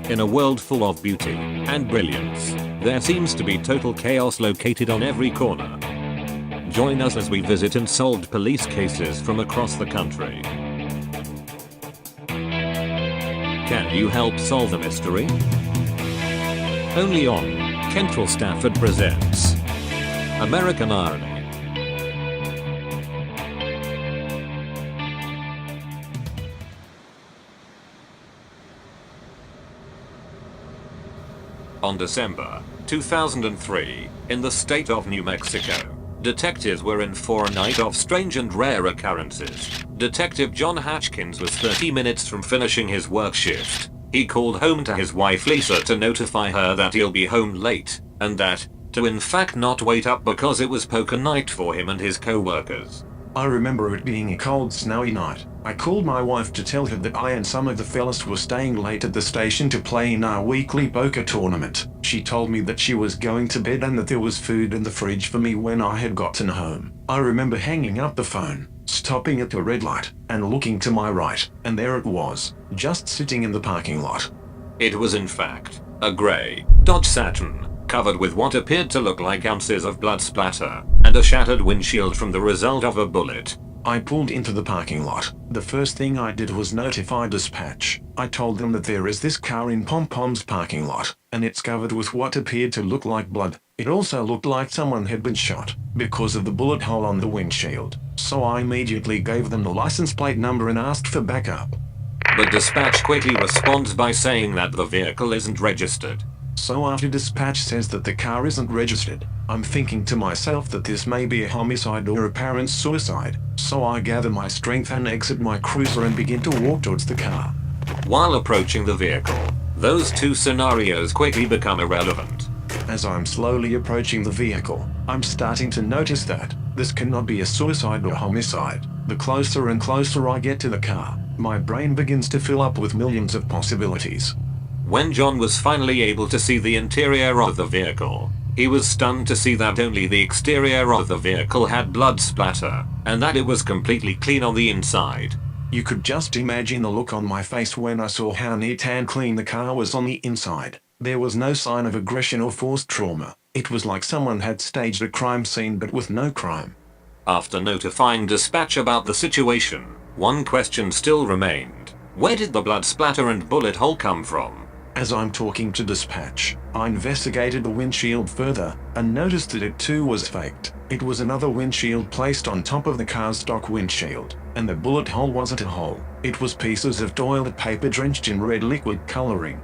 In a world full of beauty and brilliance, there seems to be total chaos located on every corner. Join us as we visit unsolved police cases from across the country. Can you help solve the mystery? Only on Kentrell Stafford presents American Irony. On December 2003, in the state of New Mexico, detectives were in for a night of strange and rare occurrences. Detective John Hatchkins was 30 minutes from finishing his work shift. He called home to his wife Lisa to notify her that he'll be home late, and that, to in fact not wait up because it was poker night for him and his co-workers. I remember it being a cold, snowy night. I called my wife to tell her that I and some of the fellas were staying late at the station to play in our weekly poker tournament. She told me that she was going to bed and that there was food in the fridge for me when I had gotten home. I remember hanging up the phone, stopping at a red light, and looking to my right, and there it was, just sitting in the parking lot. It was in fact a grey Dodge Saturn, covered with what appeared to look like ounces of blood splatter, and a shattered windshield from the result of a bullet. I pulled into the parking lot. The first thing I did was notify dispatch. I told them that there is this car in Pom-Pom's parking lot, and it's covered with what appeared to look like blood. It also looked like someone had been shot, because of the bullet hole on the windshield. So I immediately gave them the license plate number and asked for backup. But dispatch quickly responds by saying that the vehicle isn't registered. So after dispatch says that the car isn't registered, I'm thinking to myself that this may be a homicide or apparent suicide, so I gather my strength and exit my cruiser and begin to walk towards the car. While approaching the vehicle, those two scenarios quickly become irrelevant. As I'm slowly approaching the vehicle, I'm starting to notice that this cannot be a suicide or homicide. The closer and closer I get to the car, my brain begins to fill up with millions of possibilities. When John was finally able to see the interior of the vehicle, he was stunned to see that only the exterior of the vehicle had blood splatter, and that it was completely clean on the inside. You could just imagine the look on my face when I saw how neat and clean the car was on the inside. There was no sign of aggression or forced trauma. It was like someone had staged a crime scene but with no crime. After notifying dispatch about the situation, one question still remained. Where did the blood splatter and bullet hole come from? As I'm talking to dispatch, I investigated the windshield further, and noticed that it too was faked. It was another windshield placed on top of the car's stock windshield, and the bullet hole wasn't a hole. It was pieces of toilet paper drenched in red liquid coloring.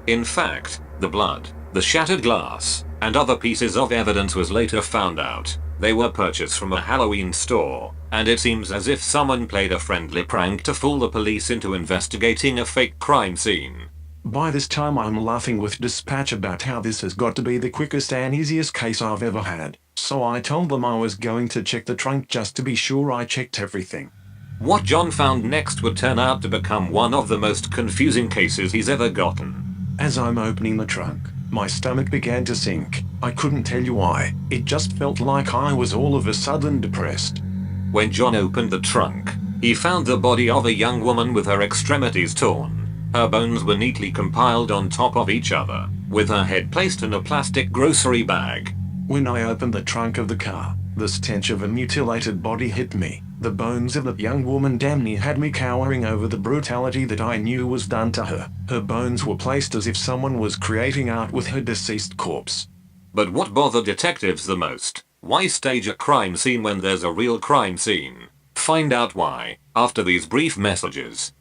In fact, the blood, the shattered glass, and other pieces of evidence was later found out. They were purchased from a Halloween store, and it seems as if someone played a friendly prank to fool the police into investigating a fake crime scene. By this time I'm laughing with dispatch about how this has got to be the quickest and easiest case I've ever had, so I told them I was going to check the trunk just to be sure I checked everything. What John found next would turn out to become one of the most confusing cases he's ever gotten. As I'm opening the trunk, my stomach began to sink. I couldn't tell you why. It just felt like I was all of a sudden depressed. When John opened the trunk, he found the body of a young woman with her extremities torn. Her bones were neatly compiled on top of each other, with her head placed in a plastic grocery bag. When I opened the trunk of the car, the stench of a mutilated body hit me. The bones of that young woman damn near had me cowering over the brutality that I knew was done to her. Her bones were placed as if someone was creating art with her deceased corpse. But what bothered detectives the most? Why stage a crime scene when there's a real crime scene? Find out why, after these brief messages.